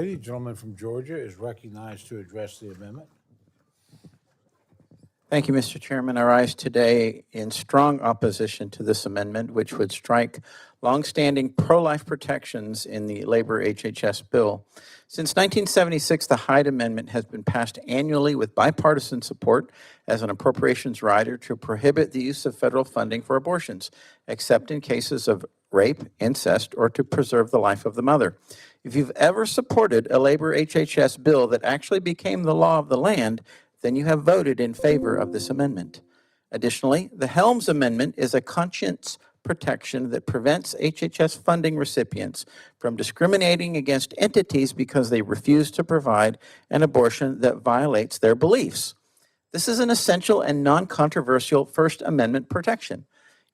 The gentleman from Georgia is recognized to address the amendment. Thank you, Mr. Chairman. I rise today in strong opposition to this amendment, which would strike longstanding pro-life protections in the labor HHS bill. Since 1976, the Hyde Amendment has been passed annually with bipartisan support as an appropriations rider to prohibit the use of federal funding for abortions, except in cases of rape, incest, or to preserve the life of the mother. If you've ever supported a labor HHS bill that actually became the law of the land, then you have voted in favor of this amendment. Additionally, the Helms Amendment is a conscience protection that prevents HHS funding recipients from discriminating against entities because they refuse to provide an abortion that violates their beliefs. This is an essential and non-controversial First Amendment protection.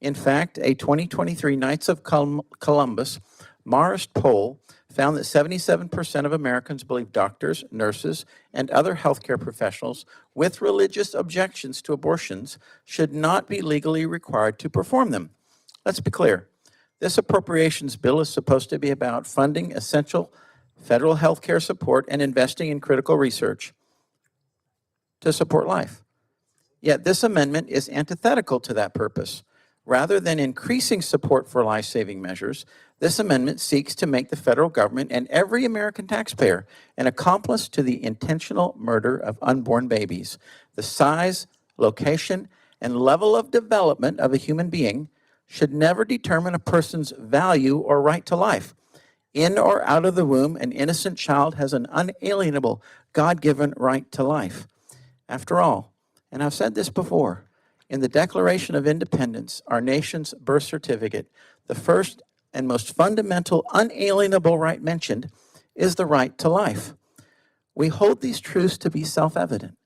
In fact, a 2023 Knights of Columbus Marist poll found that 77% of Americans believe doctors, nurses, and other healthcare professionals with religious objections to abortions should not be legally required to perform them. Let's be clear. This appropriations bill is supposed to be about funding essential federal healthcare support and investing in critical research to support life. Yet this amendment is antithetical to that purpose. Rather than increasing support for life-saving measures, this amendment seeks to make the federal government and every American taxpayer an accomplice to the intentional murder of unborn babies. The size, location, and level of development of a human being should never determine a person's value or right to life. In or out of the womb, an innocent child has an unalienable, God-given right to life. After all, and I've said this before, in the Declaration of Independence, our nation's birth certificate, the first and most fundamental unalienable right mentioned is the right to life. We hold these truths to be self-evident,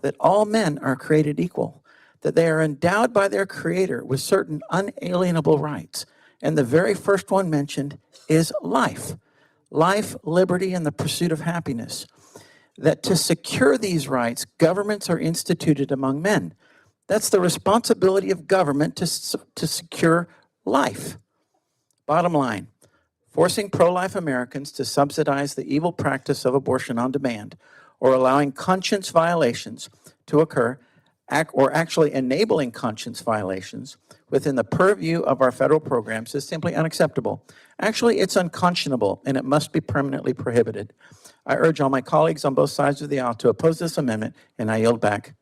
that all men are created equal, that they are endowed by their Creator with certain unalienable rights, and the very first one mentioned is life. Life, liberty, and the pursuit of happiness. That to secure these rights, governments are instituted among men. That's the responsibility of government to secure life. Bottom line, forcing pro-life Americans to subsidize the evil practice of abortion on demand or allowing conscience violations to occur, or actually enabling conscience violations within the purview of our federal programs is simply unacceptable. Actually, it's unconscionable, and it must be permanently prohibited. I urge all my colleagues on both sides of the aisle to oppose this amendment, and I yield back